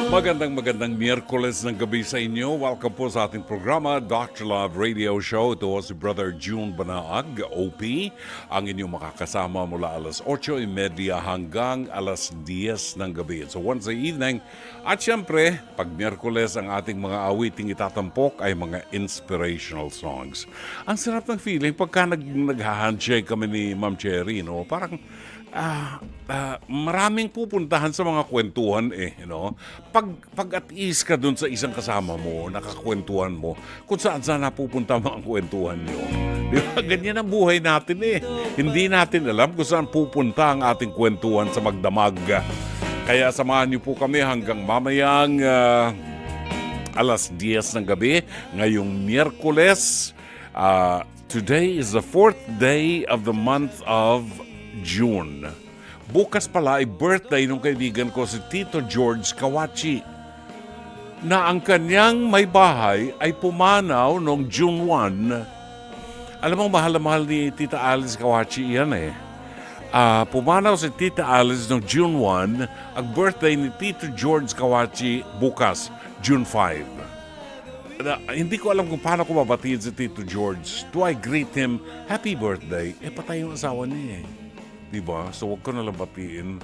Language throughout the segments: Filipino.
Magandang Miyerkules ng gabi sa inyo. Welcome po sa ating programa, Dr. Love Radio Show. Ito si Brother June Banaag, OP. Ang inyong makakasama mula alas 8:30 hanggang alas 10 ng gabi. So Wednesday evening. At syempre, pag Miyerkules, ang ating mga awiting itatampok ay mga inspirational songs. Ang sarap ng feeling pagka nag-handshake kami ni Ma'am Cherry, no? Parang maraming pupuntahan sa mga kwentuhan Pag at ease ka dun sa isang kasama mo, nakakwentuhan mo, kung saan napupunta mga kwentuhan nyo. Di ba? Ganyan ang buhay natin eh. Hindi natin alam kung saan pupunta ang ating kwentuhan sa magdamag. Kaya samahan niyo po kami hanggang mamayang alas 10 ng gabi, ngayong Miyerkules. Today is the 4th day of the month of June. Bukas pala ay birthday ng kaibigan ko si Tito George Kawachi, na ang kanyang may bahay ay pumanaw noong June 1. Alam mo, mahal na mahal ni Tita Alice Kawachi yan eh. Pumanaw si Tita Alice noong June 1. Ang birthday ni Tito George Kawachi bukas, June 5. Hindi ko alam kung paano ko mabatiin si Tito George. Do I greet him, happy birthday? Patay yung asawa niya eh. Diba? So, huwag ko na lang batiin.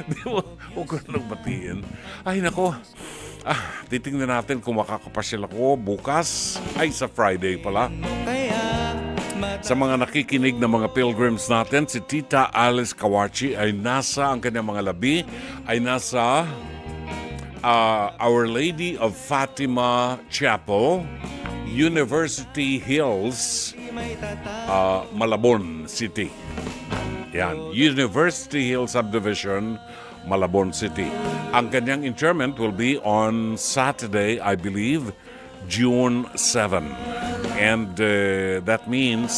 Diba? Huwag ko na lang batiin. Ay, nako. Titingnan natin kung makakapasyal ako bukas. Ay, sa Friday pala. Sa mga nakikinig na mga pilgrims natin, si Tita Alice Kawachi ay ang kanyang mga labi ay nasa Our Lady of Fatima Chapel, University Hills, Malabon City. Yan, University Hills Subdivision, Malabon City. Ang kanyang interment will be on Saturday, I believe, June 7. And that means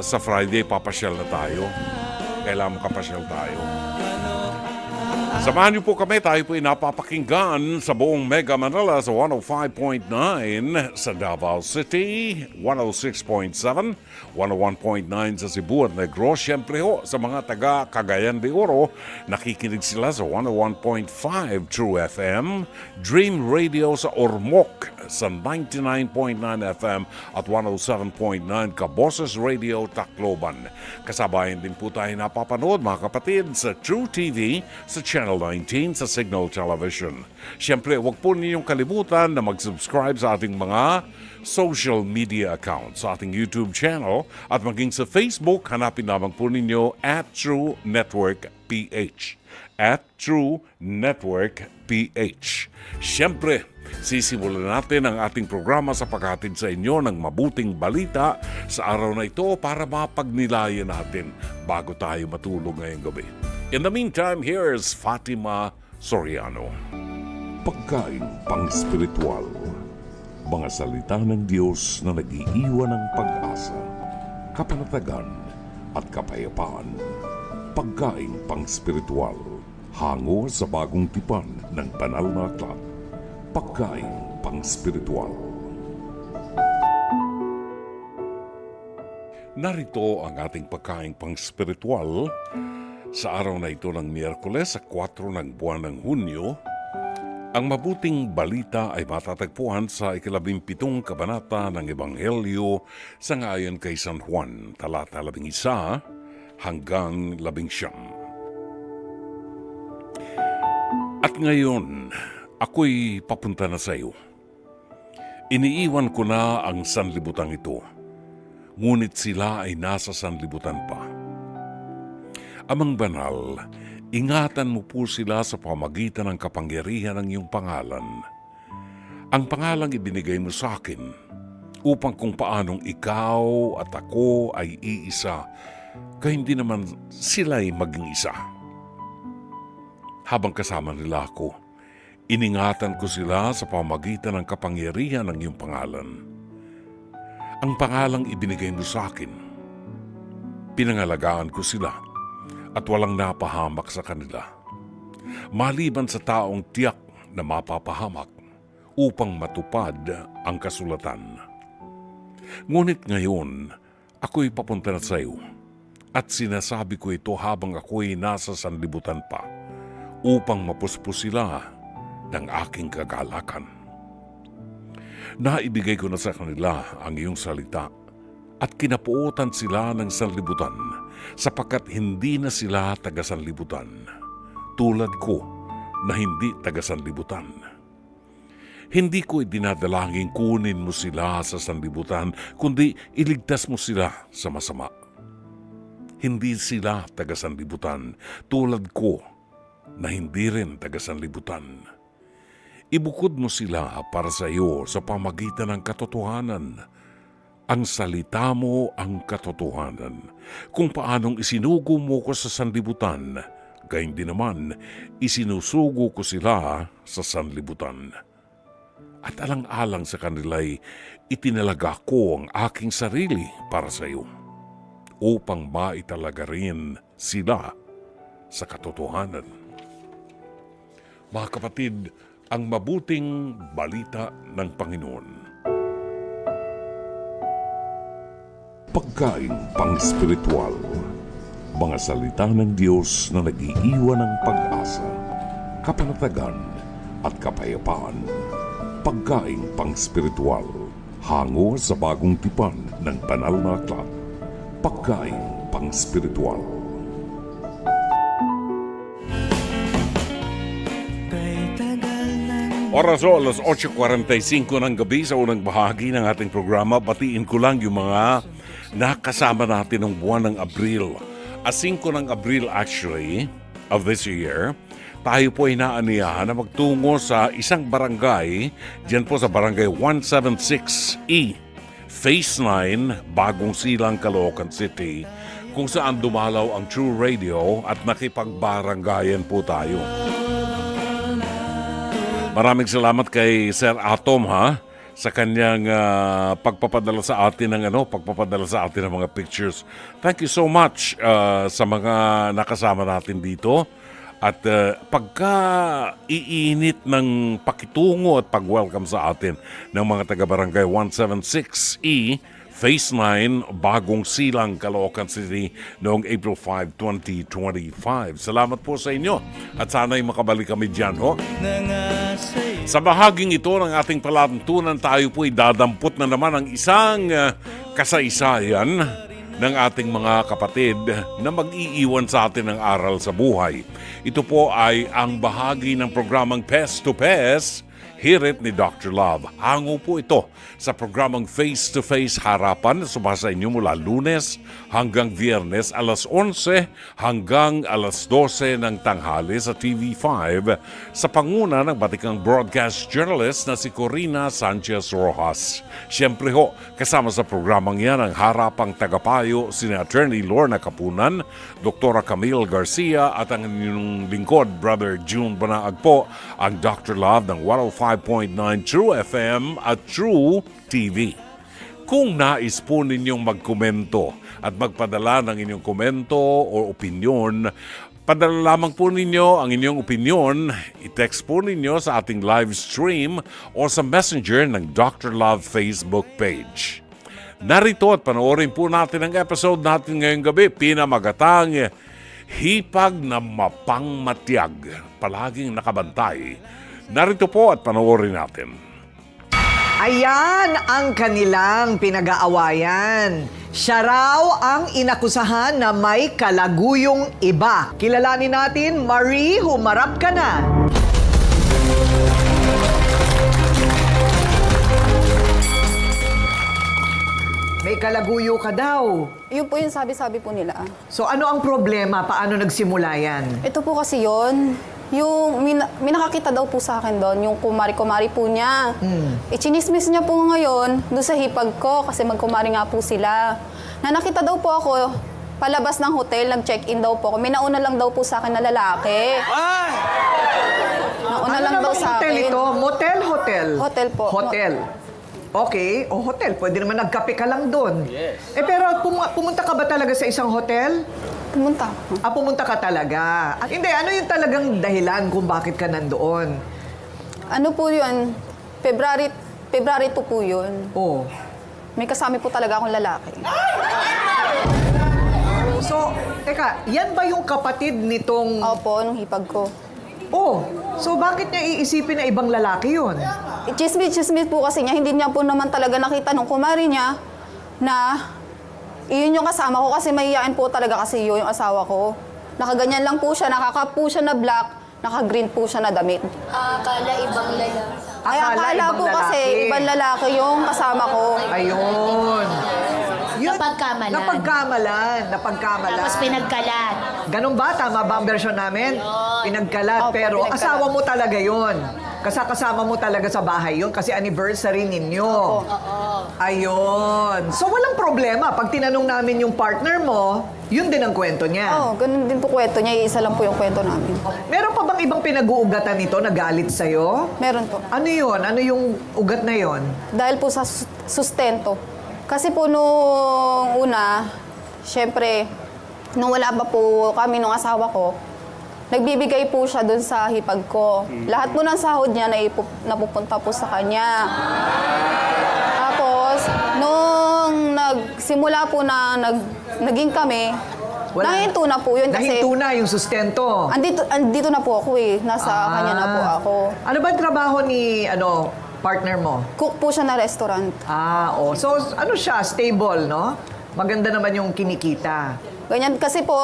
sa Friday papasyal na tayo. Kailangan makapasyal tayo. Samahan niyo po kami, tayo po napapakinggan sa buong Mega Manila sa 105.9, sa Davao City, 106.7, 101.9 sa Cebu at Negros. Siyempre ho, sa mga taga Cagayan de Oro, nakikinig sila sa 101.5 True FM, Dream Radio sa Ormoc sa 99.9 FM at 107.9 Kaboses Radio Tacloban. Kasabayan din po tayo napapanood mga kapatid sa True TV sa Channel 19 sa Signal Television. Siyempre, huwag po ninyong kalimutan na mag-subscribe sa ating mga social media accounts, sa ating YouTube channel at maging sa Facebook, hanapin lamang po ninyo at True Network PH. At True Network PH. Siyempre, sisimulan natin ang ating programa sa paghatid sa inyo ng mabuting balita sa araw na ito para mapagnilayan natin bago tayo matulog ngayong gabi. In the meantime, here's Fatima Soriano. Pagkain pang-spiritual. Mga salita ng Diyos na nag-iiwan ng pag-asa, kapanatagan at kapayapaan. Pagkain pang-spiritual. Hango sa bagong tipan ng banal na aklat. Pagkain pang-spiritual. Narito ang ating pagkain pang-spiritual sa araw na ito ng Miyerkules sa 4 ng buwan ng Hunyo. Ang mabuting balita ay matatagpuan sa 17 kabanata ng Ebanghelyo sa ngayon kay San Juan, talata 11 hanggang 19. At ngayon, ako'y papunta na sa iyo. Iniiwan ko na ang sanlibutang ito, ngunit sila ay nasa sanlibutan pa. Amang banal, ingatan mo po sila sa pamagitan ng kapangyarihan ng iyong pangalan. Ang pangalang ibinigay mo sa akin, upang kung paanong ikaw at ako ay iisa, kaya hindi naman sila'y maging isa. Habang kasama nila ako, iningatan ko sila sa pamagitan ng kapangyarihan ng iyong pangalan. Ang pangalang ibinigay mo sa akin, pinangalagaan ko sila at walang napahamak sa kanila, maliban sa taong tiyak na mapapahamak upang matupad ang kasulatan. Ngunit ngayon, ako'y papunta na sa iyo at sinasabi ko ito habang ako'y nasa sanlibutan pa, upang mapuspos sila ng aking kagalakan. Naibigay ko na sa kanila ang iyong salita at kinapuutan sila ng sanlibutan sapagkat hindi na sila taga-sanlibutan, tulad ko na hindi taga-sanlibutan. Hindi ko idinadalangin kunin mo sila sa sanlibutan, kundi iligtas mo sila sa masama. Hindi sila taga-sanlibutan, tulad ko na hindi rin taga-sanlibutan. Ibukod mo sila para sa iyo sa pamagitan ng katotohanan. Ang salita mo ang katotohanan. Kung paanong isinugo mo ko sa sanlibutan, gayon din naman isinusugo ko sila sa sanlibutan. At alang-alang sa kanila'y itinalaga ko ang aking sarili para sa iyo, upang maitalaga rin sila sa katotohanan. Mga kapatid, ang mabuting balita ng Panginoon. Pagkain pang-spiritual. Mga salita ng Diyos na nag-iiwan ng pag-asa, kapanatagan at kapayapaan. Pagkain pang-spiritual. Hango sa bagong tipan ng banal na aklat. Pagkain pang-spiritual. Oras o, alas 8:45 ng gabi sa unang bahagi ng ating programa. Batiin ko lang yung mga nakasama natin ng buwan ng Abril. 5 ng Abril actually of this year, tayo po ay naaniyahan na magtungo sa isang barangay, diyan po sa barangay 176E, Phase 9, Bagong Silang, Caloocan City, kung saan dumalaw ang True Radio at nakipagbaranggayan po tayo. Maraming salamat kay Sir Atom sa kanyang pagpapadala sa atin ng mga pictures. Thank you so much sa mga nakasama natin dito. At pagka iinit ng pakitungo at pag-welcome sa atin ng mga taga-barangay 176E, Phase 9, Bagong Silang, Caloocan City noong April 5, 2025. Salamat po sa inyo at sana'y makabalik kami dyan, ho. Sa bahaging ito ng ating palatuntunan, tayo po'y dadampot na naman ang isang kasaysayan ng ating mga kapatid na mag-iiwan sa atin ng aral sa buhay. Ito po ay ang bahagi ng programang Pest to Pest, Hirit ni Dr. Love. Hango po ito sa programang Face to Face Harapan na sumasa inyo mula Lunes hanggang Biyernes alas 11 hanggang alas 12 ng tanghali sa TV5 sa panguna ng batikang broadcast journalist na si Corina Sanchez Rojas. Siyempre ho, kasama sa programang yan ang harapang tagapayo si Attorney Lorna Kapunan, Dr. Camille Garcia at ang inyong lingkod, Brother June Banaag po, ang Dr. Love ng 105.9 True FM at True TV. Kung nais po ninyong magkomento at magpadala ng inyong komento o opinyon, padala lamang po ninyo ang inyong opinyon, i-text po ninyo sa ating live stream o sa messenger ng Dr. Love Facebook page. Narito at panoorin po natin ang episode natin ngayong gabi, pinamagatang Hipag na Mapangmatyag, palaging nakabantay. Narito po at panoorin natin. Ayan ang kanilang pinag-aawayan. Siya raw ang inakusahan na may kalaguyong iba. Kilalanin natin, Marie, humarap ka na. May kalaguyo ka daw. Yun po yung sabi-sabi po nila. So ano ang problema? Paano nagsimula yan? Ito po kasi yon yung may nakakita daw po sa akin doon, yung kumari-kumari po niya. Ichinismis niya po ngayon doon sa hipag ko kasi magkumari nga po sila. Na nakita daw po ako, palabas ng hotel, nag-check-in daw po ako. May nauna lang daw po sa akin na lalaki. Nauna lang daw sa hotel akin. ito? Motel, hotel? Hotel po. Hotel. Okay, o hotel. Pwede naman nagkape ka lang doon. Yes. Pero pumunta ka ba talaga sa isang hotel? Pumunta. Pumunta ka talaga. At hindi, ano yung talagang dahilan kung bakit ka nandoon? Ano po yun? February 2 po yun. Oh. May kasama po talaga akong lalaki. So, teka, yan ba yung kapatid nitong... Opo, nung hipag ko. Oh, so bakit niya iisipin na ibang lalaki yun? Chismis po kasi niya, hindi niya po naman talaga nakita nung kumari niya na iyon yung kasama ko kasi mahihain po talaga kasi yun yung asawa ko. Nakaganyan lang po siya, nakakap po siya na black, naka-green po siya na damit. Akala ibang lalaki. Ay, akala ibang po kasi lalaki. ibang lalaki yung kasama ko. Ayun. Napagkamalan. Napagkamalan. Tapos pinagkalat. Ganun ba? Tama ba ang version namin? Pinagkalat. Opo, Pero pinagkalat. asawa mo talaga yon. Kasama mo talaga sa bahay yun kasi anniversary ninyo. Ayun. So walang problema. Pag tinanong namin yung partner mo, yun din ang kwento niya. Oo, ganun din po kwento niya. Isa lang po yung kwento namin. Meron pa bang ibang pinag-uugatan nito na galit sa'yo? Meron po. Ano yun? Ano yung ugat na yon? Dahil po sa sustento. Kasi po nung una, syempre, nung wala pa po kami nung asawa ko, nagbibigay po siya dun sa hipag ko. Lahat po ng sahod niya napupunta po sa kanya. Tapos, nung nagsimula po na naging kami, nahinto na po yun kasi Nahinto na yung sustento. andito na po ako eh. Nasa kanya na po ako. Ano ba ang trabaho ni partner mo? Cook po siya na restaurant. So ano siya? Stable, no? Maganda naman yung kinikita. Ganyan kasi po,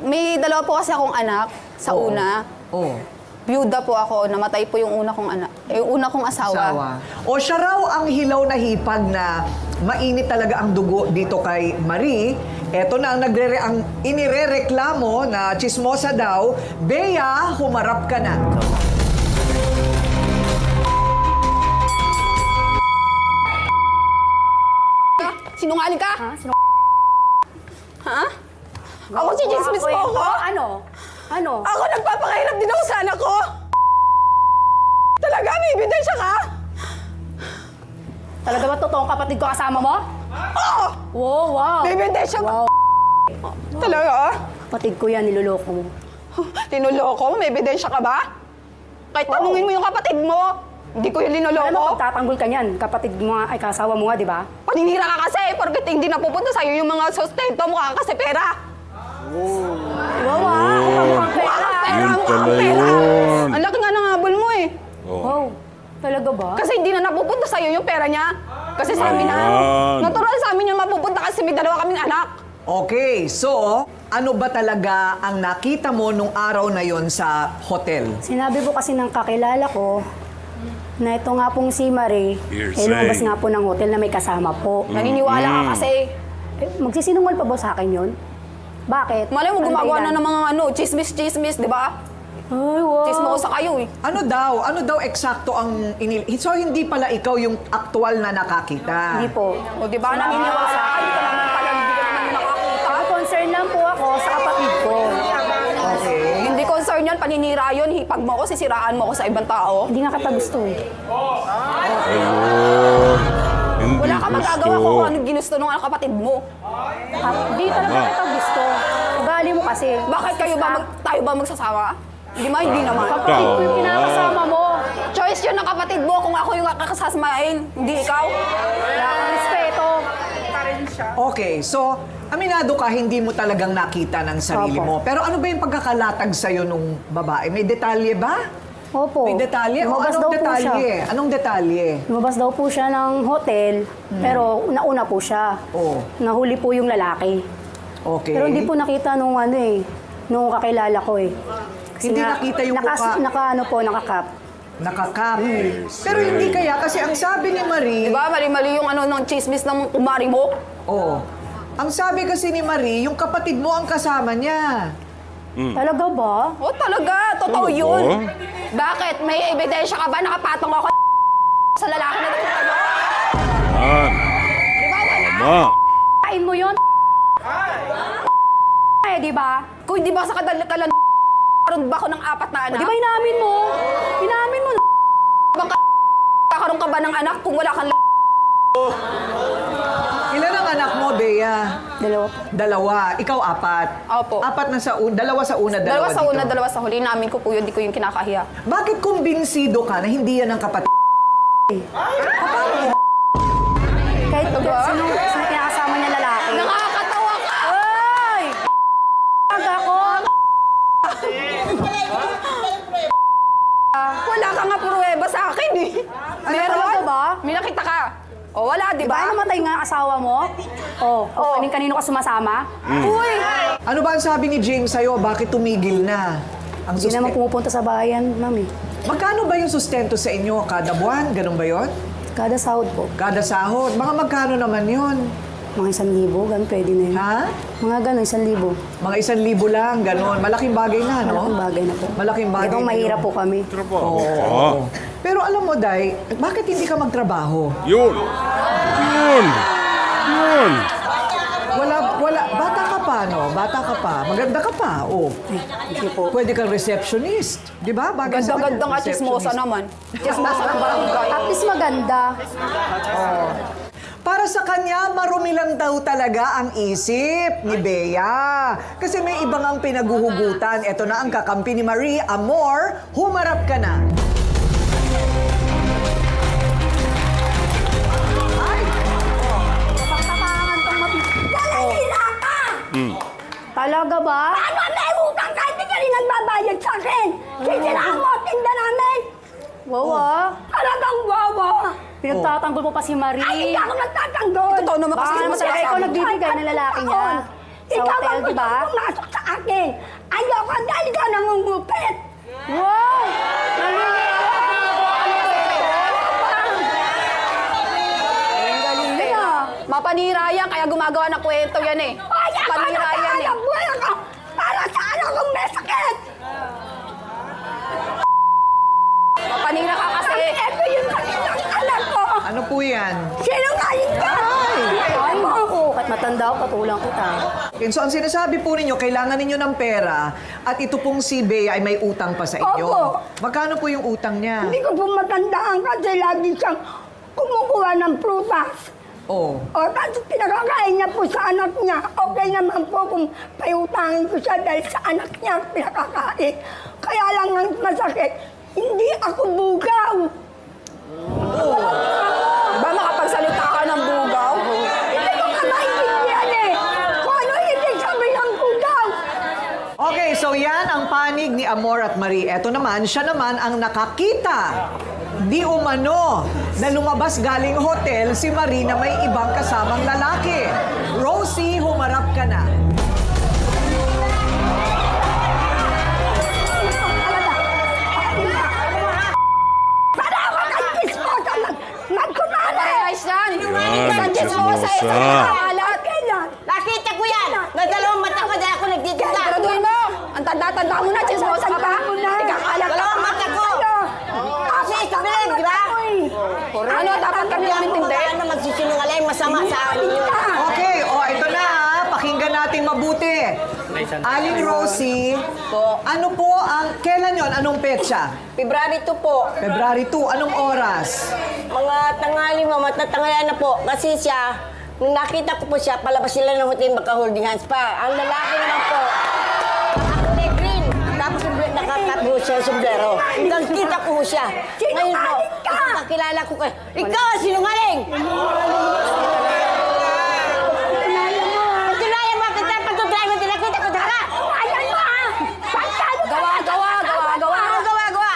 may dalawa po kasi akong anak sa Oo. una. Oh. Byuda po ako, namatay po yung una kong anak, yung una kong asawa. O siya raw ang hilaw na hipag na mainit talaga ang dugo dito kay Marie. Eto na ang inirereklamo na chismosa daw. Bea, humarap ka na. Sinungaling ka? Ha? Ako si Chismis po ako? Ano? Ako nagpapakahirap din ako sa anak ko? Talaga, may ebidensya ka? Talaga ba totoong kapatid ko kasama mo? Oo! Wow. May ebidensya ka? Wow. Talaga? Kapatid ko yan, niloloko mo. Tinuloko mo? May ebidensya ka ba? Kahit tanungin mo yung kapatid mo, hindi ko yung Alam mo, linuloko. pagtatanggol ka niyan, kapatid mo nga, ay kasawa mo nga, di ba? Paninira ka kasi, porket hindi napupunta sa'yo yung mga sustento mo ka kasi pera. Wow, mukhang pera. Yun mukhang pala pera. yun. Ang laki nga ng habol mo eh. Wow, talaga ba? Kasi hindi na napupunta sa'yo yung pera niya. Kasi sa amin na. Ayan. Natural sa amin yung mapupunta kasi may dalawa kaming anak. Okay, so ano ba talaga ang nakita mo nung araw na yon sa hotel? Sinabi po kasi ng kakilala ko, na ito nga pong si Marie, Hearsay. lumabas nga po ng hotel na may kasama po. Naniniwala ka kasi. Magsisinungal pa ba sa akin yun? Bakit? Malay mo Ang gumagawa dahilan? na ng mga chismis, di ba? Ay, wow. Chismo ko sa kayo eh. Ano daw eksakto ang So hindi pala ikaw yung aktual na nakakita. Hindi po. O di ba naniniwala ka? Hindi ka naman pala, hindi ka naman nakakita. Concern lang po ako sa kapatid ko. Okay. Hindi concern yan, paninira yun. Hipag mo ako, sisiraan mo ako sa ibang tao. Hindi nga kita gusto eh. Ayun. Hindi Wala ka magagawa gusto. kung ano ginusto ng kapatid mo. Hindi talaga kita gusto. Ugali mo kasi. Bakit tayo ba magsasawa? Hindi ba? Hindi naman. Kapatid ko yung pinakasama mo. Choice yun ng kapatid mo kung ako yung kakasasmain, hindi ikaw. Wala kang respeto. Okay, so aminado ka, hindi mo talagang nakita ng sarili Opo. mo. Pero ano ba yung pagkakalatag sa'yo nung babae? May detalye ba? Opo. May detalye? O Lumabas anong daw po siya. detalye? Anong detalye? Lumabas daw po siya ng hotel, pero nauna po siya. Oh. Nahuli po yung lalaki. Okay. Pero hindi po nakita nung nung kakilala ko eh. Hindi nakita yung mukha. Nakakap. Nakakap. Pero hindi kaya, kasi ang sabi ni Marie... Di ba? Mali-mali yung ng chismis ng kumari mo. Oo. Ang sabi kasi ni Marie, yung kapatid mo ang kasama niya. Talaga ba? Oh, talaga. Totoo Talaga? yun. Bakit? May ebidensya ka ba? Nakapatong ako sa lalaki na nagkakayo? Yan. Di ba? Wala. Tama. Kain mo yun? Eh, di ba? Kung hindi ba sa kalan karoon ba ako ng 4 na anak? Di ba inamin mo? Inamin mo. Bang kakaroon ka ba ng anak kung wala kang Ilan ang anak mo, Bea? Dalawa. Dalawa. Ikaw 4. Opo. 4 na sa una. Dalawa sa una, Dalawa sa dito. una, dalawa sa huli. Namin ko po yun, di ko yung kinakahiya. Bakit kumbinsido ka na hindi yan ang kapatid? Kahit Diba? sino kinakasama niya lalaki. Nakakatawa ka! Ay! Pag ako! Wala ka nga pruweba sa akin eh. Meron? talaga ba? May nakita ka. O wala, di Di ba ba? namatay nga ang asawa mo? Oh, kanino ka sumasama? Uy! Ano ba ang sabi ni James sa'yo? Bakit tumigil na? Ang Hindi naman pumupunta sa bayan, mami. Magkano ba yung sustento sa inyo? Kada buwan? Ganun ba yon? Kada sahod po. Kada sahod? Mga magkano naman yon? Mga 1,000, ganun pwede na yun. Ha? Mga ganun, 1,000. Mga 1,000 lang, ganun. Malaking bagay na, no? Malaking bagay na po. Malaking bagay Itong na mahirap yun. po kami. Trabaho. Oo. Pero alam mo, Day, bakit hindi ka magtrabaho? Yun. Wala, bata ka pa, no? Bata ka pa. Maganda ka pa, oh. Hindi po. Pwede kang receptionist. Di ba? Bagay sa kanya, Ganda-ganda nga, chismosa receptionist. naman. Chismosa ng barangay. At least maganda. Para sa kanya, marumi lang daw talaga ang isip ni Bea. Kasi may ibang ang pinaguhugutan. Ito na ang kakampi ni Marie Amor. Humarap ka na. Ay! Kapaktapangan tong Lalahila ka! Talaga ba? Ano may utang ka? Hindi ka rin nagbabayad sa akin! Sisiraan mo, tinda namin! Wawa. Talagang wawa! Pinagtatanggol mo pa si Marie. Ay, hindi ako nagtatanggol! Totoo naman kasi Baka naman naman sila ikaw nagbibigay ng lalaki niya. Sa hotel, di ba? Pumasok sa akin! Ayoko dahil ka nangungupit! Wow! Galing ah. Mapanira yan, kaya gumagawa ng kwento yan eh. Ay, ako Panira yan eh. nagkakalap buhay ako! Para saan akong may sakit? Mapanira ka kasi. Ito yung sakit ng anak ko! Ano po yan? Sinungaling ka! Ay, ako. Kahit matanda ako, patulang kita. So, ang sinasabi po ninyo, kailangan ninyo ng pera at ito pong si Bea ay may utang pa sa inyo. Opo. Magkano po yung utang niya? Hindi ko po matandaan kasi lagi siyang kumukuha ng prutas. Oh. O, tapos pinakakain niya po sa anak niya. Okay naman po kung payutangin ko siya dahil sa anak niya ang pinakakain. Kaya lang ang masakit, hindi ako bugaw. Ba makapagsalita ka ng bugaw? Hindi ko ka maintindihan eh. Kung ano ibig sabihin ng bugaw. Okay, so yan ang panig ni Amor at Marie. Eto naman, siya naman ang nakakita. Di umano na lumabas galing hotel si Marie na may ibang kasamang lalaki. Rosie, humarap ka na. Para ako kay Chismosa magkumare. Ayos yan. Yan, Isang chismosa, isang chismosa. maalat. Kailan? Nakita ko yan! Nagdalawang mata ko dahil ako nagtitinda. Graduin mo. Ang tanda-tanda mo na, chismosa ka pa. Ikakalat ka Dalawang pa. mata ko! Kasi sabihin, di ba? Ano, dapat kami Kaya umintindi? ano magsisinungaling masama sa amin yun. Okay, ito na ha. Pakinggan natin mabuti. Aling Rosie, ano po ang, kailan yon? Anong petsa? February 2 po. February 2, anong oras? Mga tanghali mo, matatanghalan na po. Kasi siya, nung nakita ko po siya, palabas sila ng hotel, magka-holding hands pa. Ang lalaki naman po, nakakulay green. Tapos nakakapo siya sa sombrero. Hanggang kita ko siya. Ngayon po, kakilala ko kayo. Ikaw ang sinungaling! Patunayan mo, kita patunayan mo, tinakita ko talaga. Ayan mo ha! Gawa, gawa, gawa, gawa. Gawa.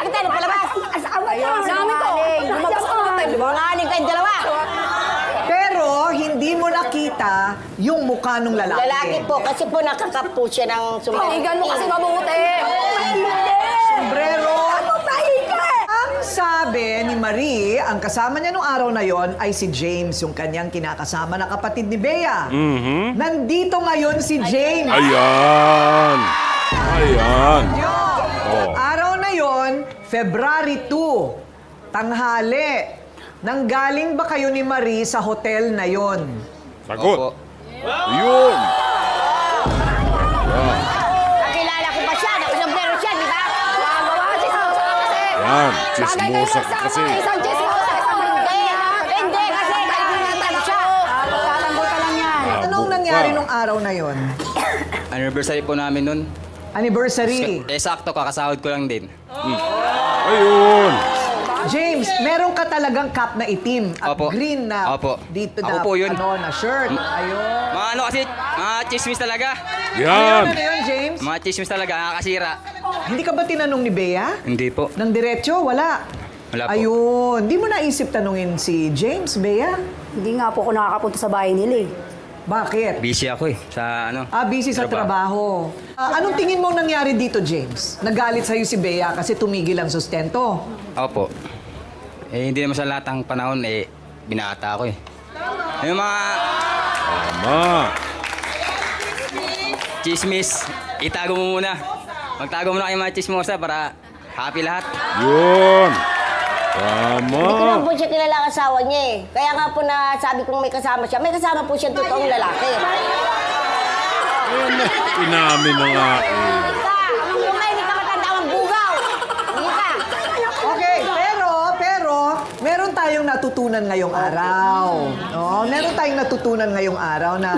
Kita na palabas. Asawa niya! Namin ko. Lumabas ka ng hotel. Mga aling kayong dalawa. Pero hindi mo nakita yung mukha ng lalaki. Lalaki po, kasi po nakakapo siya ng sombrero. Panigan mo kasi mabuti. Sombrero. Ako mahiga! Ang sabi ni Marie, ang kasama niya nung araw na yon ay si James, yung kanyang kinakasama na kapatid ni Bea. Nandito ngayon si James. Ayan. Yo, Oh. araw na yon, February 2, tanghali. Nanggaling ba kayo ni Marie sa hotel na yon? Sagot. Yun. Nakilala ko pa siya, nakasombrero siya, di ba? Gawa, chismosa ka kasi. Yan, Bagay chismosa kayo ka kasama. kasi. Isang chismosa, isang hindi. Hindi, kasi kaibigan siya. Tatanggol ka lang yan. Anong nangyari nung araw na yon? Anniversary po namin nun. Anniversary. Sakto, kakasahod ko lang din. Ayun. James, meron ka talagang cap na itim at Opo. green na Opo. dito Ako na, po yun. na shirt. Ayun. Mga ano kasi, mga chismis talaga. Yan! Ano yun, James? Mga chismis talaga, nakakasira. Hindi ka ba tinanong ni Bea? Hindi po. Nang diretso? Wala. Wala po. Ayun. Di mo naisip tanungin si James, Bea? Hindi nga po ako nakakapunta sa bahay nila eh. Bakit? Busy ako eh, sa ano. Busy sa trabaho. Anong tingin mo nangyari dito, James? Nagalit sa'yo si Bea kasi tumigil ang sustento. Opo. Eh, hindi naman sa lahat ng panahon, eh, binata ako eh. Yung mga Tama. chismis, itago mo muna. Magtago muna kayo mga chismosa para happy lahat. Yun. Hindi ko naman Tama. po siya kilala ang asawa niya eh. Kaya nga po na sabi kong may kasama siya. May kasama po siya totoong lalaki. Ayan na. Inamin na nga eh. Ika! Kung kayo hindi ka matanda ang bugaw! Ika! Okay, pero, meron tayong natutunan ngayong araw. No? Meron tayong natutunan ngayong araw na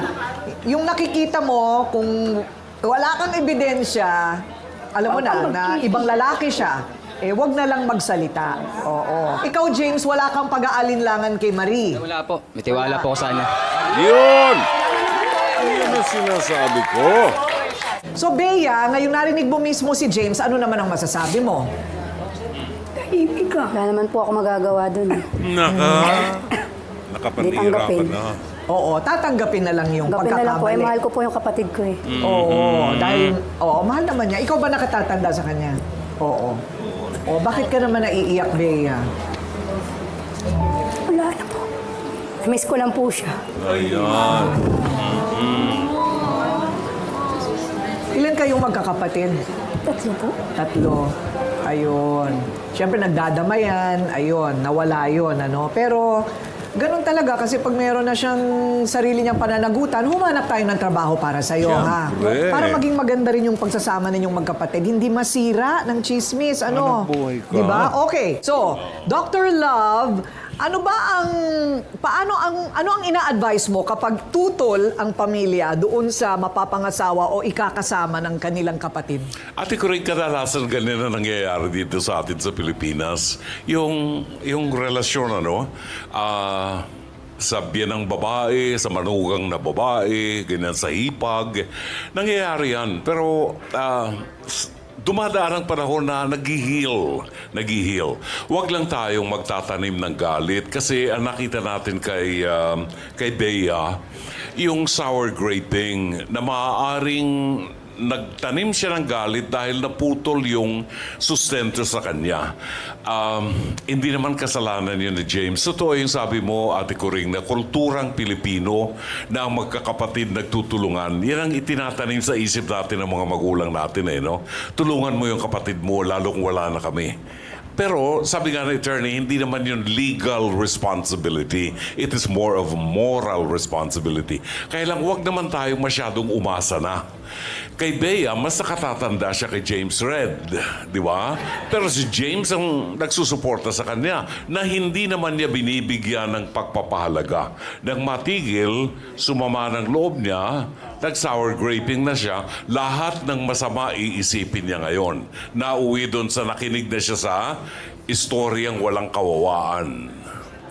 yung nakikita mo, kung wala kang ebidensya, alam mo na ibang lalaki siya, wag na lang magsalita. Oo. Ikaw, James, wala kang pag-aalinlangan kay Marie. Wala po, may tiwala po ako sa kanya. Yun! Yun ang sinasabi ko. So, Bea, ngayon narinig mo mismo si James, ano naman ang masasabi mo? Tahimik ka. Wala naman po ako magagawa dun eh. Nakapanira ka tanggapin. na. Oo, tatanggapin na lang yung Gapin na lang po, pagkakamali. mahal ko po yung kapatid ko eh. Oo, dahil, mahal naman niya. Ikaw ba nakatatanda sa kanya? Oo. O, bakit ka naman naiiyak, Bea? Wala na po. Miss ko lang po siya. Ayan. Ilan kayong magkakapatid? Tatlo po. Tatlo. Ayun. Siyempre, nagdadamayan. Ayun, nawala yun, ano. Pero, ganun talaga kasi pag meron na siyang sarili niyang pananagutan, humanap tayo ng trabaho para sa'yo, ha? Siyempre. Para maging maganda rin yung pagsasama ninyong magkapatid. Hindi masira ng chismis, ano? Anak buhay ka. Diba? Okay. So, Dr. Love, ano ang ina-advise mo kapag tutol ang pamilya doon sa mapapangasawa o ikakasama ng kanilang kapatid? Ate ko rin kadalasan ganyan na nangyayari dito sa atin sa Pilipinas. Yung relasyon, sa biyanang babae, sa manugang na babae, ganyan sa hipag. Nangyayari yan. Pero dumadaan ang panahon na nag-heal. Huwag lang tayong magtatanim ng galit kasi ang nakita natin kay Bea, yung sour graping na maaaring nagtanim siya ng galit dahil naputol yung sustento sa kanya. Hindi naman kasalanan yun ni James. Totoo yung sabi mo, Ate Coring, na kulturang Pilipino na ang magkakapatid nagtutulungan. Yan ang itinatanim sa isip natin ng mga magulang natin no? Tulungan mo yung kapatid mo lalo kung wala na kami. Pero sabi nga ng attorney, hindi naman yun legal responsibility. It is more of a moral responsibility. Kaya lang huwag naman tayong masyadong umasa na. Kay Bea, mas nakatatanda siya kay James Red, di ba? Pero si James ang nagsusuporta sa kanya na hindi naman niya binibigyan ng pagpapahalaga. Nang matigil, sumama ng loob niya, nag-sour graping na siya, lahat ng masama iisipin niya ngayon. Nauwi doon sa nakinig na siya sa istoryang walang kawawaan.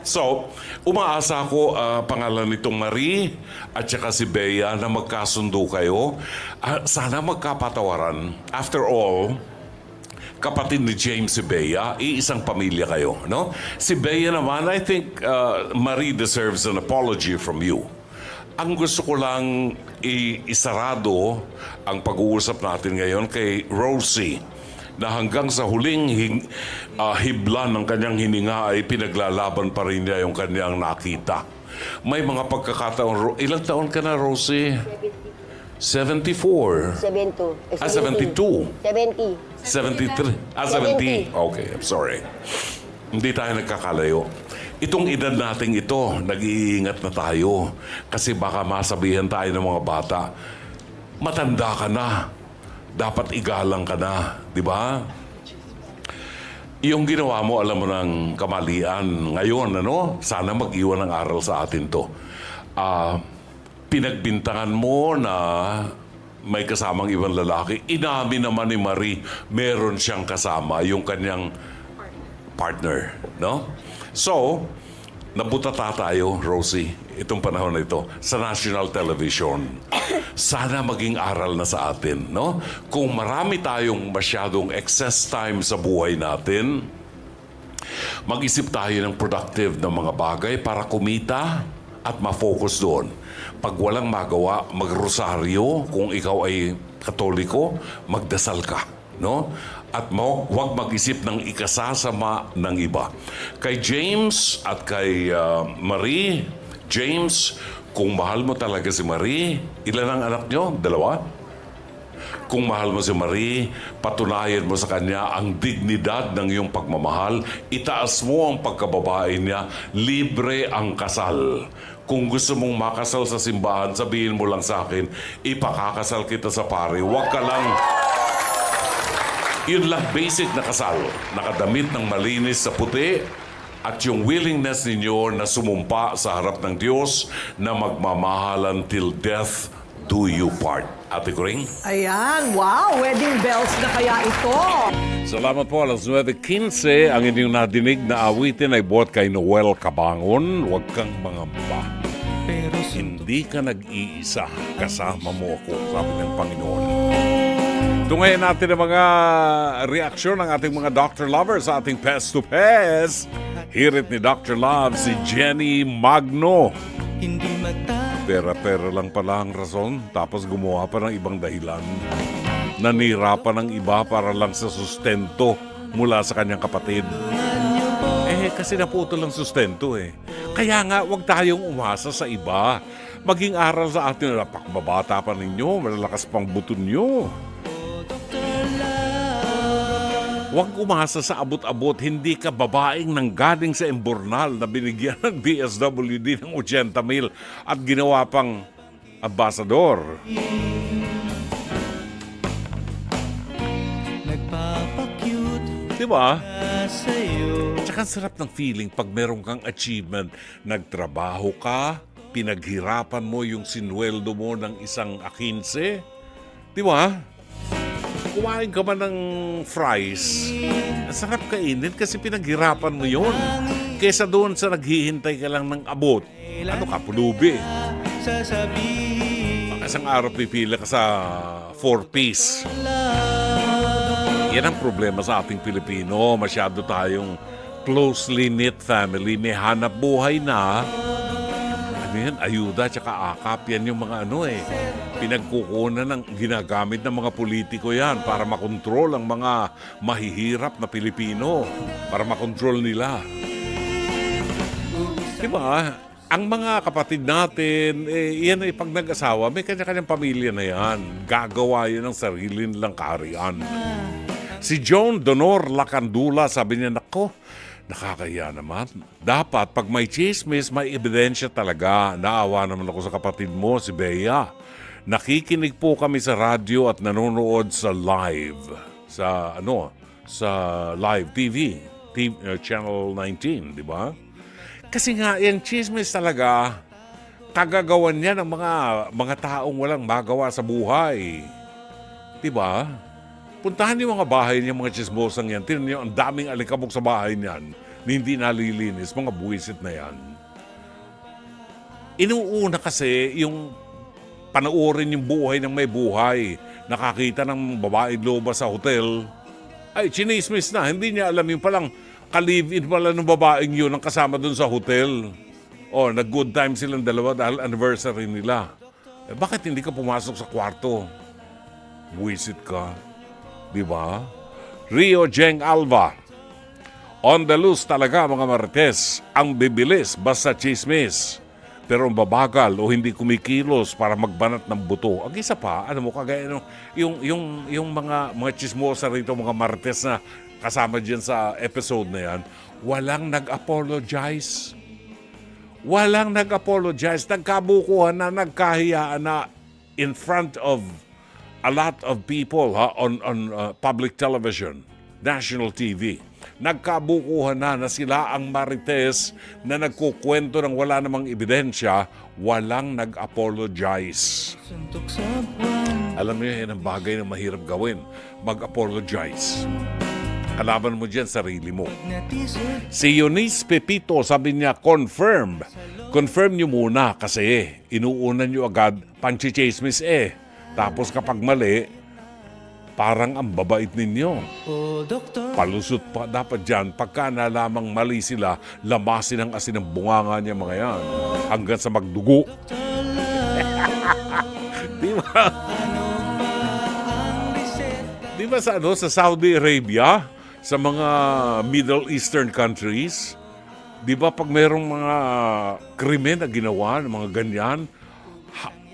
So, umaasa ako pangalan nitong Marie at saka si Bea na magkasundo kayo. Sana magkapatawaran. After all, kapatid ni James si Bea, iisang pamilya kayo, no? Si Bea naman, I think Marie deserves an apology from you. Ang gusto ko lang isarado ang pag-uusap natin ngayon kay Rosie na hanggang sa huling hibla ng kanyang hininga ay pinaglalaban pa rin niya yung kanyang nakita. May mga pagkakataon. Ilang taon ka na, Rosie? 74. 72. 72. 70. 73. 70. Okay, I'm sorry. Hindi tayo nagkakalayo. Itong edad nating ito, nag-iingat na tayo. Kasi baka masabihan tayo ng mga bata, matanda ka na. Dapat igalang ka na, di ba? Yung ginawa mo, alam mo ng kamalian ngayon, sana mag-iwan ng aral sa atin to. Pinagbintangan mo na may kasamang ibang lalaki. Inamin naman ni Marie, meron siyang kasama, yung kanyang partner, no? So, nabutata tayo, Rosie, itong panahon na ito, sa national television. Sana maging aral na sa atin, no? Kung marami tayong masyadong excess time sa buhay natin, mag-isip tayo ng productive na mga bagay para kumita at ma-focus doon. Pag walang magawa, magrosaryo. Kung ikaw ay Katoliko, magdasal ka, no? At huwag mag-isip ng ikasasama ng iba. Kay James at kay Marie, James, kung mahal mo talaga si Marie, ilan ang anak nyo? 2? Kung mahal mo si Marie, patunayan mo sa kanya ang dignidad ng iyong pagmamahal, itaas mo ang pagkababae niya, libre ang kasal. Kung gusto mong makasal sa simbahan, sabihin mo lang sa akin, ipakakasal kita sa pari. Huwag ka lang. Yun lang basic na kasal. Nakadamit ng malinis sa puti at yung willingness ninyo na sumumpa sa harap ng Diyos na magmamahalan till death do you part. Ate Kuring? Ayan, wow, wedding bells na kaya ito. Salamat po. Alas 9:15, ang inyong nadinig na awitin ay buhat kay Noel Cabangon. Huwag kang mangamba. Hindi ka nag-iisa. Kasama mo ako, sabi ng Panginoon. Tungayin natin ang mga reaksyon ng ating mga Dr. Lovers sa ating Pest to Pest. Hirit ni Dr. Love si Jenny Magno. Pera-pera lang pala ang rason, tapos gumawa pa ng ibang dahilan. Nanira pa ng iba para lang sa sustento mula sa kanyang kapatid. Kasi naputo lang sustento eh. Kaya nga, wag tayong umasa sa iba. Maging aral sa atin na napakababata pa ninyo, malalakas pang buto nyo. Huwag umasa sa abot-abot, hindi ka babaeng nanggaling sa Embornal na binigyan ng DSWD ng 80,000 at ginawa pang ambasador. Diba? Tsaka ang sarap ng feeling pag meron kang achievement. Nagtrabaho ka, pinaghirapan mo yung sinweldo mo ng isang 15. Diba? Kumain ka man ng fries, ang sarap kainin kasi pinaghirapan mo yun. Kesa doon sa naghihintay ka lang ng abot. Ano ka, pulubi? Isang araw pipila ka sa 4-piece. Yan ang problema sa ating Pilipino. Masyado tayong closely knit family. May hanap buhay na. Yan, ayuda tsaka akap, yan yung mga pinagkukunan ng ginagamit ng mga politiko yan para makontrol ang mga mahihirap na Pilipino, para makontrol nila. Diba? Ang mga kapatid natin, yan ay pag nag-asawa, may kanya-kanyang pamilya na yan. Gagawa yan ng sarili nilang kaharian. Si John Donor Lacandula, sabi niya, nako, nakakaya naman. Dapat, pag may chismis, may ebidensya talaga. Naawa naman ako sa kapatid mo, si Bea. Nakikinig po kami sa radyo at nanonood sa live. Sa live TV. Channel 19, di ba? Kasi nga, yung chismis talaga, kagagawan niya ng mga taong walang magawa sa buhay. Di ba? Puntahan niyo mga bahay niya, mga chismosang yan. Tignan niyo, ang daming alikabok sa bahay niyan. Hindi nalilinis, mga buwisit na yan. Inuuna kasi yung panoorin yung buhay ng may buhay. Nakakita ng babae loba sa hotel. Ay, chinismis na. Hindi niya alam yung palang ka-live-in pala ng babaeng yun ang kasama dun sa hotel. Nag-good time silang dalawa dahil anniversary nila. Bakit hindi ka pumasok sa kwarto? Buwisit ka. Diba? Rio Jeng Alva. On the loose talaga mga marites. Ang bibilis basta chismis. Pero ang babagal o hindi kumikilos para magbanat ng buto. Ang isa pa, kagaya yung mga chismosa rito, mga marites na kasama dyan sa episode na yan, walang nag-apologize. Walang nag-apologize. Nagkabukuhan na, nagkahiyaan na in front of a lot of people on public television, national TV. Nagkabukuhan na sila ang marites na nagkukwento ng wala namang ebidensya, walang nag-apologize. Alam niyo, yan ang bagay na mahirap gawin, mag-apologize. Kalaban mo dyan sarili mo. Si Eunice Pepito, sabi niya, confirm. Confirm nyo muna kasi inuunan nyo agad panchichismis eh. Tapos kapag mali, parang ang babait ninyo. Palusot pa dapat dyan, pagka nalamang mali sila, lamasin ang asin ng bunganga niya mga yan. Hanggang sa magdugo. Di ba? Di ba sa Saudi Arabia, sa mga Middle Eastern countries, di ba pag mayroong mga krimen na ginawa, ng mga ganyan,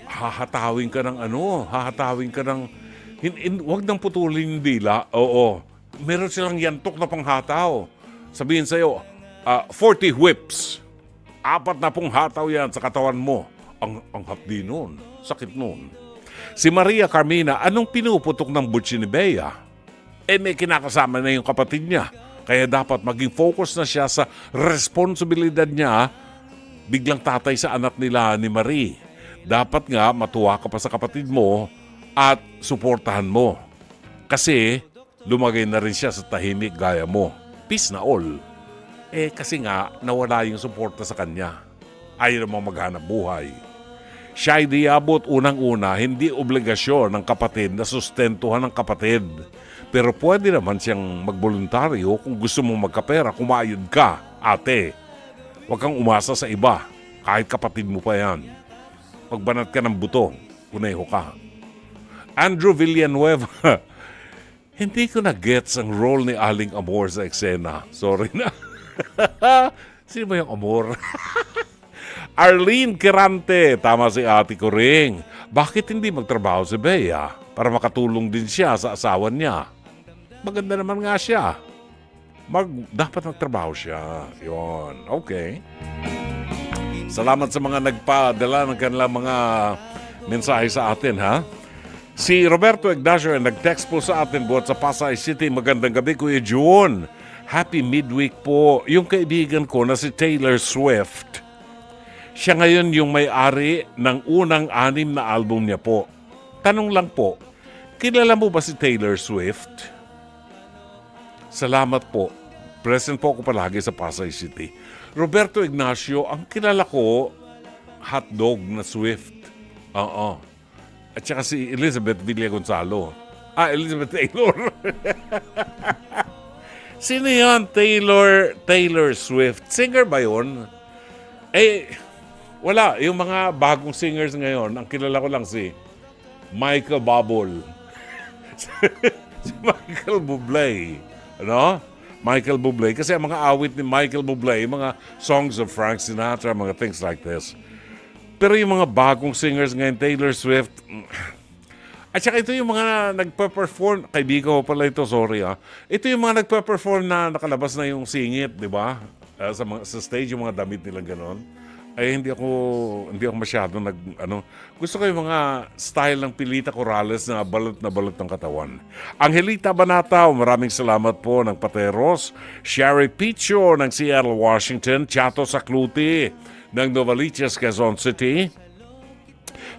hahatawin ka ng hahatawin ka ng, wag nang putulin yung dila, oo. Meron silang yantok na panghataw. Sabihin sa'yo, 40 whips. 40 hataw yan sa katawan mo. Ang hapdi nun. Sakit nun. Si Maria Carmina, anong pinuputok ng butsi ni Bea? May kinakasama na yung kapatid niya. Kaya dapat maging focus na siya sa responsibilidad niya biglang tatay sa anak nila ni Marie. Dapat nga matuwa ka pa sa kapatid mo at suportahan mo. Kasi lumagay na rin siya sa tahimik gaya mo. Peace na all. Kasi nga nawala yung suporta sa kanya. Ayaw namang maghanap buhay. Siya'y diabot unang-una, hindi obligasyon ng kapatid na sustentuhan ng kapatid. Pero pwede naman siyang magboluntaryo kung gusto mong magkapera, kumayod ka, ate. Huwag kang umasa sa iba, kahit kapatid mo pa yan. Pagbanat ka ng buto, kuneho ka. Andrew Villanueva, hindi ko na-gets ang role ni Aling Amor sa eksena. Sorry na. Sino ba yung Amor? Arlene Kirante, tama si ate ko ring. Bakit hindi magtrabaho si Bea para makatulong din siya sa asawa niya? Maganda naman nga siya. Dapat magtrabaho siya. Yun, okay. Salamat sa mga nagpadala ng kanilang mga mensahe sa atin, ha? Si Roberto Ignacio nag-text po sa atin buhat sa Pasay City. Magandang gabi, Kuya June. Happy midweek po. Yung kaibigan ko na si Taylor Swift. Siya ngayon yung may-ari ng unang 6 na album niya po. Tanong lang po, kilala mo ba si Taylor Swift? Salamat po. Present po ako palagi sa Pasay City. Roberto Ignacio, ang kilala ko, hotdog na Swift. Oo. At saka si Elizabeth Villagonzalo. Elizabeth Taylor. Sino yan? Taylor Swift. Singer ba yun? Wala. Yung mga bagong singers ngayon, ang kilala ko lang si Michael Bublé. Si Michael Bublé. Ano? Michael Bublé. Kasi ang mga awit ni Michael Bublé, mga songs of Frank Sinatra, mga things like this. Pero yung mga bagong singers ngayon, Taylor Swift, at saka ito yung mga nagpa-perform, kaibigan ko pala ito, sorry Ito yung mga nagpa-perform na nakalabas na yung singit, di ba? Sa stage, yung mga damit nila ganon. Hindi ako masyado gusto ko yung mga style ng Pilita Corrales na balot ng katawan. Angelita Banatao, maraming salamat po ng Pateros. Sherry Picho ng Seattle, Washington. Chato Sakluti ng Novaliches, Quezon City.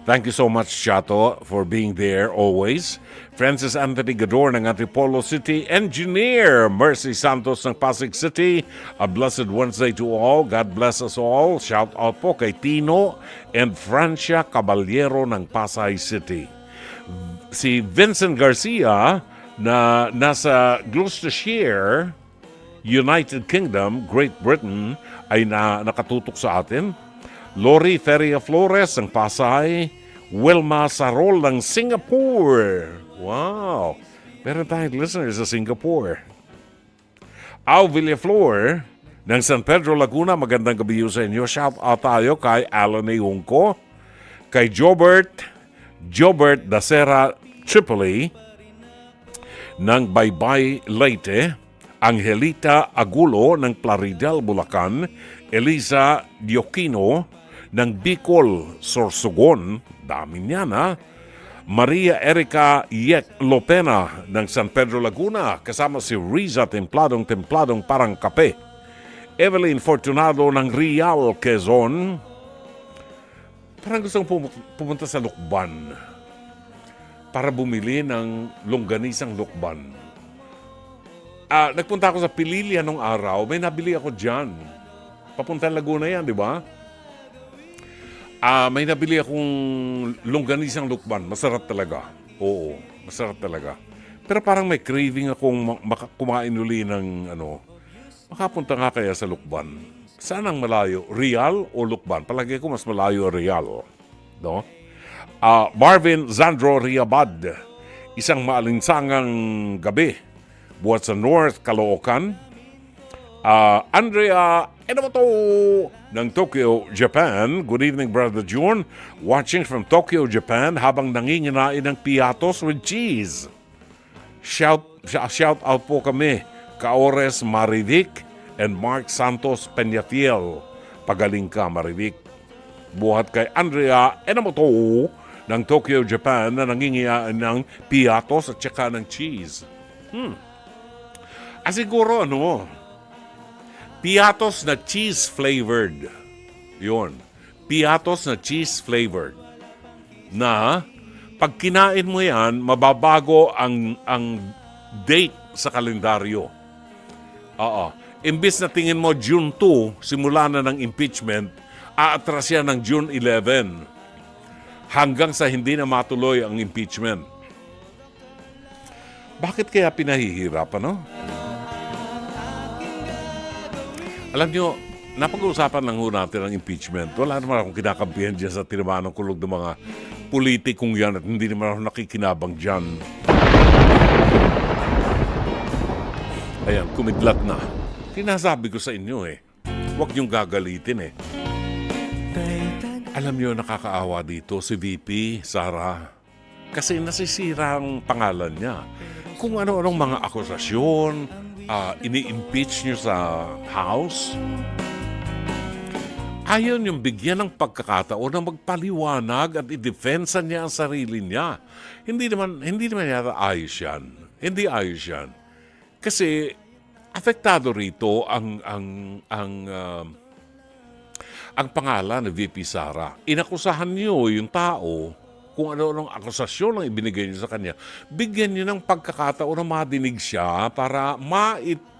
Thank you so much, Chato, for being there always. Francis Anthony Gador ng Antipolo City. Engineer Mercy Santos ng Pasig City. A blessed Wednesday to all. God bless us all. Shout out po kay Tino and Francia Caballero ng Pasay City. Si Vincent Garcia na nasa Gloucestershire, United Kingdom, Great Britain, ay nakatutok sa atin. Lori Feria Flores ng Pasay. Wilma Sarol ng Singapore. Wow! Meron tayong listeners sa Singapore. Au Villaflor ng San Pedro, Laguna. Magandang gabi sa inyo. Shout out tayo kay Alan Eungko, kay Jobert Dacera Tripoli ng Baybay, Leyte. Angelita Agulo ng Plaridel, Bulacan. Elisa Diokino ng Bicol, Sorsogon. Dami niyan, ha? Maria Erica Yek Lopena ng San Pedro, Laguna. Kasama si Riza Templadong parang kape. Evelyn Fortunado ng Rial, Quezon. Parang gustong pumunta sa Lukban para bumili ng longganisang Lukban. nagpunta ako sa Pililya nung araw, may nabili ako dyan. Papunta Laguna yan, di ba? May nabili akong longganisang lukban. Masarap talaga. Oo, masarap talaga. Pero parang may craving akong kumain uli ng makapunta nga kaya sa lukban. Saan ang malayo? Real o lukban? Palagi ko mas malayo Real. No? Marvin Zandro Riabad. Isang maalinsangang gabi. Buhat sa North Caloocan. Andrea Enomoto ng Tokyo, Japan. Good evening, Brother June. Watching from Tokyo, Japan habang nanginginain ng piatos with cheese. Shout out po kami. Kaores Marivic and Mark Santos Peñafiel. Pagaling ka, Marivic. Buhat kay Andrea Enomoto ng Tokyo, Japan na nangingiyain ng piatos at saka ng cheese. Siguro, piatos na cheese-flavored. Yun. Piatos na cheese-flavored. Na, pag kinain mo yan, mababago ang date sa kalendaryo. Oo. Imbis na tingin mo June 2, simula na ng impeachment, aatras yan ng June 11. Hanggang sa hindi na matuloy ang impeachment. Bakit kaya pinahihirapan, no? Alam nyo, napag-uusapan lang ho natin ang impeachment. Wala naman akong kinakampihan dyan sa tinamaan ng kulog ng mga politikong yan at hindi naman ako nakikinabang dyan. Ayan, kumidlat na. Sinasabi ko sa inyo huwag niyong gagalitin Alam nyo, nakakaawa dito si VP Sara. Kasi nasisira ang pangalan niya. Kung ano-anong mga akusasyon, ini-impeach nyo sa House, ayaw niyong bigyan ng pagkakataon na magpaliwanag at i-defensa niya ang sarili niya. Hindi naman yata ayos yan. Hindi ayos yan. Kasi apektado rito ang pangalan ni VP Sara. Inakusahan niyo yung tao kung ano-anong akusasyon ang ibinigay niyo sa kanya. Bigyan niyo ng pagkakataon na madinig siya para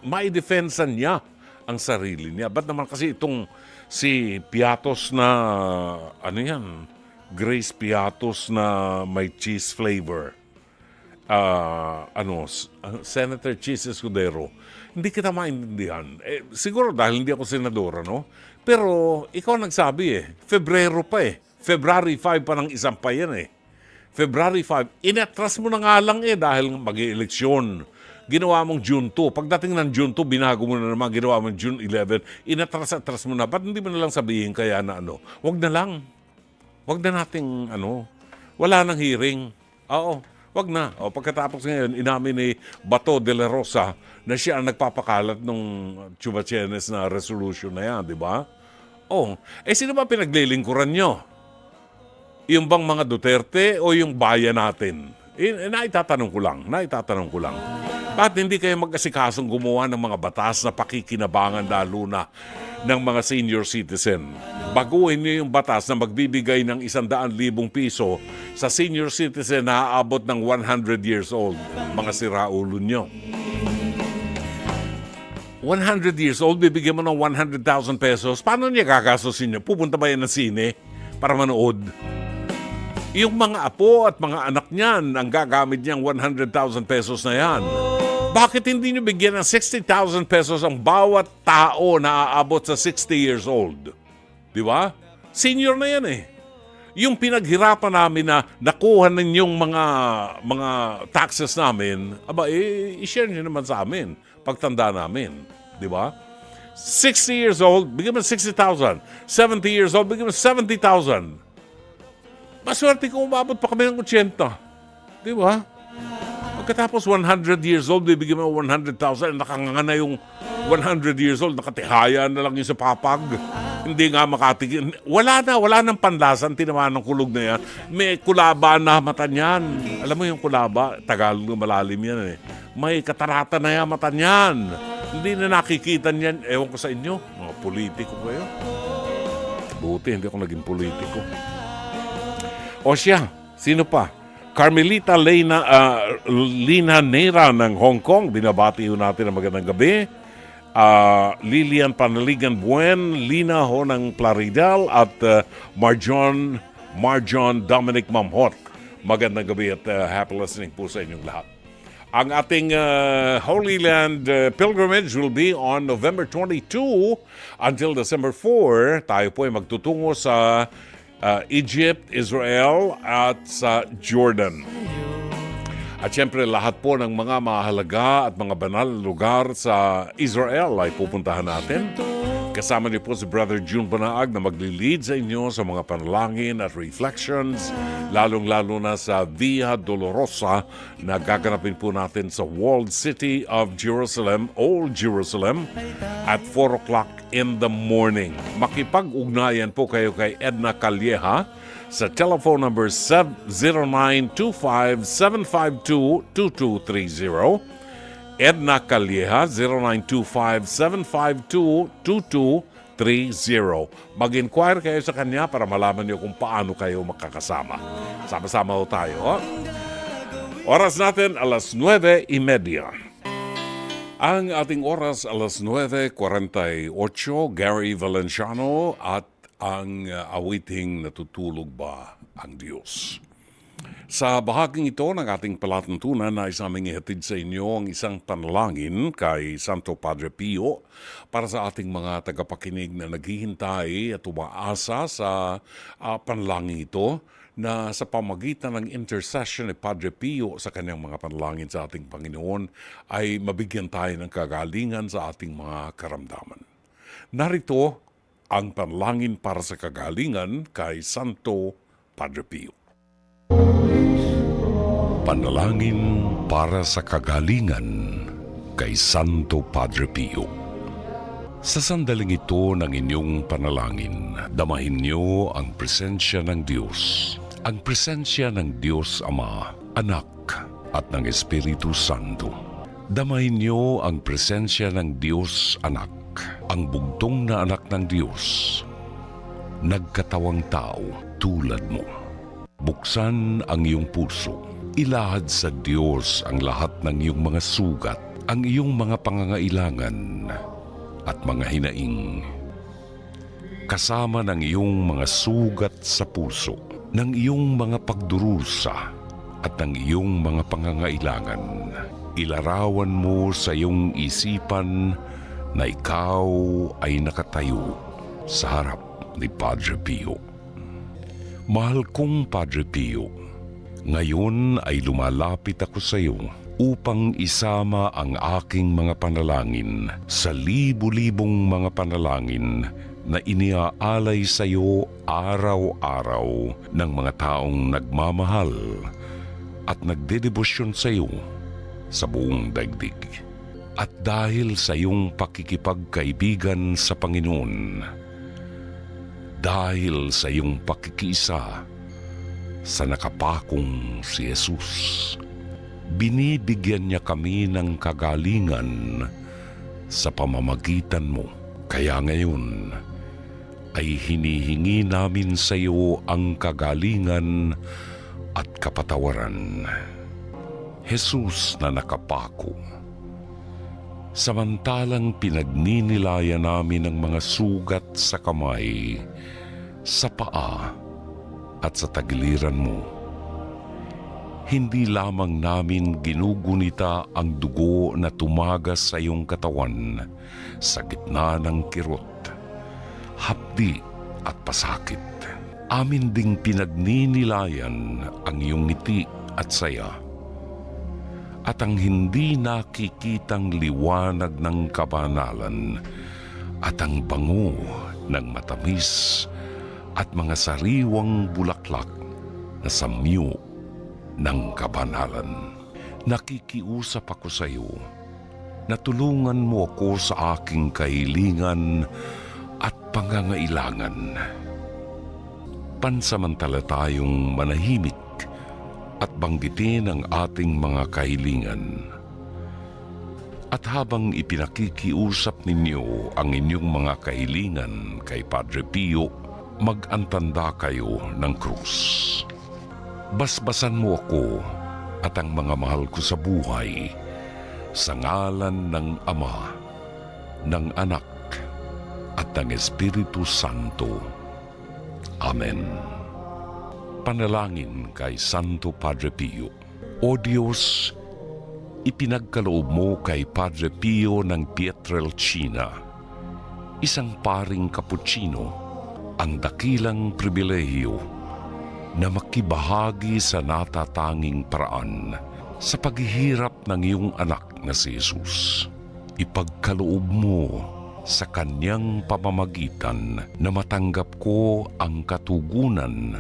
ma-defensa niya ang sarili niya. Ba't naman kasi itong si Piatos na, Grace Piatos na may cheese flavor. Senator Cheese Escudero. Hindi kita maintindihan. Siguro dahil hindi ako senadora, no? Pero ikaw nagsabi Febrero pa February 5 pa ng isang pa yan February 5. Inatras mo na nga lang dahil mag-eleksyon. Ginawa mong June 2. Pagdating ng June 2, binago mo na naman, ginawa mong June 11. Inatras mo na. Ba't hindi mo na lang sabihin kaya na Wag na lang. Wag na nating wala nang hearing. Oo. Wag na. Pagkatapos ngayon, inamin ni Bato de la Rosa na siya ang nagpapakalat ng Chubachenes na resolution na yan, di ba? Sino ba pinaglilingkuran nyo? Yung bang mga Duterte o yung bayan natin? Naitatanong ko lang. Bakit hindi kayo mag-asikasong gumawa ng mga batas na pakikinabangan lalo na ng mga senior citizen? Baguhin niyo yung batas na magbibigay ng 100,000 piso sa senior citizen na aabot ng 100 years old. Mga siraulo nyo. 100 years old, bibigyan mo ng 100,000 pesos. Paano niya gagastusin niya? Pupunta ba yan ng sine para manood? Yung mga apo at mga anak niyan ang gagamit niyang 100,000 pesos na yan. Bakit hindi niyo bigyan ng 60,000 pesos ang bawat tao na aabot sa 60 years old? Di ba? Senior na yan Yung pinaghirapan namin na nakuha ninyong mga taxes namin, i-share niyo naman sa amin pagtanda namin. Di ba? 60 years old, bigyan mo 60,000. 70 years old, bigyan mo 70,000. Maswerte kung umabot pa kami ng 80. Di ba? Pagkatapos 100 years old, bibigyan mo 100,000. Nakanganga na yung 100 years old. Nakatihaya na lang yung sa papag. Hindi nga makatigil. Wala nang panlasan. Tinamaan ng kulog na yan. May kulaba na mata niyan. Alam mo yung kulaba? Tagalog na malalim yan May katarata na yan mata niyan. Hindi na nakikita niyan. Ewan ko sa inyo. Mga politiko kayo. Buti, hindi ako naging politiko. O siya, sino pa? Carmelita Lina Nera ng Hong Kong, binabati ho natin ang magandang gabi. Lilian Panaligan Buen, Lina ho ng Plaridel at Marjon Dominic Mamhot. Magandang gabi at happy listening po sa inyong lahat. Ang ating Holy Land pilgrimage will be on November 22 until December 4. Tayo po ay magtutungo sa Egypt, Israel at sa Jordan. At syempre lahat po ng mga mahalaga at mga banal na lugar sa Israel ay pupuntahan natin. Kasama niyo po si Brother June Banaag na magli-lead sa inyo sa mga panalangin at reflections, lalong-lalo na sa Via Dolorosa na gaganapin po natin sa Walled City of Jerusalem, Old Jerusalem, at 4 o'clock in the morning. Makipag-ugnayan po kayo kay Edna Calleja sa telephone number 0925-752-2230. Edna Calleja, 0925-752-2230. Mag-inquire kayo sa kanya para malaman niyo kung paano kayo makakasama. Sama-sama ho tayo. Oras natin, 9:30. Ang ating oras, 9:48, Gary Valenciano at ang awiting Natutulog Ba ang Diyos. Sa bahaging ito ng ating palatuntunan na isaming ihatid sa inyo ang isang panalangin kay Santo Padre Pio para sa ating mga tagapakinig na naghihintay at umaasa sa panalangin ito na sa pamagitan ng intercession ni Padre Pio sa kanyang mga panalangin sa ating Panginoon ay mabigyan tayo ng kagalingan sa ating mga karamdaman. Narito ang panalangin para sa kagalingan kay Santo Padre Pio. Panalangin para sa kagalingan kay Santo Padre Pio. Sa sandaling ito ng inyong panalangin, damahin niyo ang presensya ng Diyos. Ang presensya ng Diyos Ama, Anak at ng Espiritu Santo. Damahin niyo ang presensya ng Diyos Anak, ang bugtong na anak ng Diyos, nagkatawang tao tulad mo. Buksan ang iyong puso. Ilahad sa Diyos ang lahat ng iyong mga sugat, ang iyong mga pangangailangan at mga hinaing. Kasama ng iyong mga sugat sa puso, ng iyong mga pagdurusa at ng iyong mga pangangailangan. Ilarawan mo sa iyong isipan na ikaw ay nakatayo sa harap ni Padre Pio. Mahal kong Padre Pio, ngayon ay lumalapit ako sa iyo upang isama ang aking mga panalangin sa libu-libong mga panalangin na iniaalay sa iyo araw-araw ng mga taong nagmamahal at nagdedebosyon sa iyo sa buong daigdig. At dahil sa iyong pakikipagkaibigan sa Panginoon, dahil sa iyong pakikiisa sa nakapakong si Jesus, binibigyan niya kami ng kagalingan sa pamamagitan mo. Kaya ngayon ay hinihingi namin sa iyo ang kagalingan at kapatawaran. Jesus na nakapako, samantalang pinagninilayan namin ang mga sugat sa kamay, sa paa at sa tagiliran mo. Hindi lamang namin ginugunita ang dugo na tumagas sa iyong katawan sa gitna ng kirot, hapdi at pasakit. Amin ding pinagninilayan ang iyong ngiti at saya, at ang hindi nakikitang liwanag ng kabanalan at ang bango ng matamis at mga sariwang bulaklak na samyo ng kabanalan. Nakikiusap ako sa iyo na tulungan mo ako sa aking kahilingan at pangangailangan. Pansamantala tayong manahimik at banggitin ang ating mga kahilingan. At habang ipinakikiusap ninyo ang inyong mga kahilingan kay Padre Pio, mag-antanda kayo ng krus. Basbasan mo ako at ang mga mahal ko sa buhay sa ngalan ng Ama, ng Anak, at ng Espiritu Santo. Amen. Panalangin kay Santo Padre Pio. O Diyos, ipinagkaloob mo kay Padre Pio ng Pietrelcina, isang paring Kaputsino, ang dakilang pribilehiyo na makibahagi sa natatanging paraan sa paghihirap ng iyong anak na si Jesus. Ipagkaloob mo sa kanyang pamamagitan na matanggap ko ang katugunan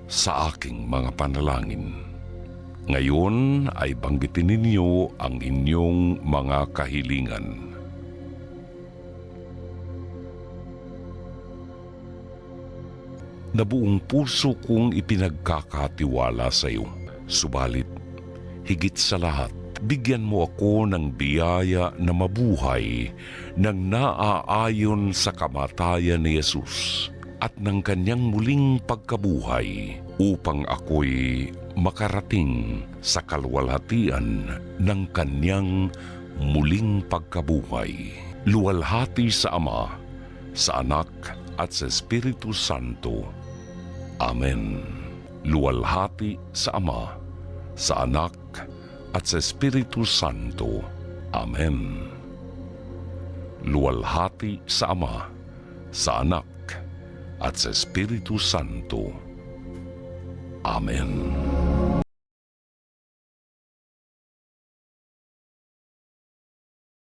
sa aking mga panalangin. Ngayon ay banggitin ninyo ang inyong mga kahilingan. Na buong puso kong ipinagkakatiwala sa iyo. Subalit, higit sa lahat, bigyan mo ako ng biyaya na mabuhay ng naaayon sa kamatayan ni Jesus at ng kanyang muling pagkabuhay upang ako'y makarating sa kalwalhatian ng kanyang muling pagkabuhay. Luwalhati sa Ama, sa Anak at sa Espiritu Santo. Amen. Luwalhati sa Ama, sa Anak at sa Espiritu Santo. Amen. Luwalhati sa Ama, sa Anak at sa Espiritu Santo. Amen.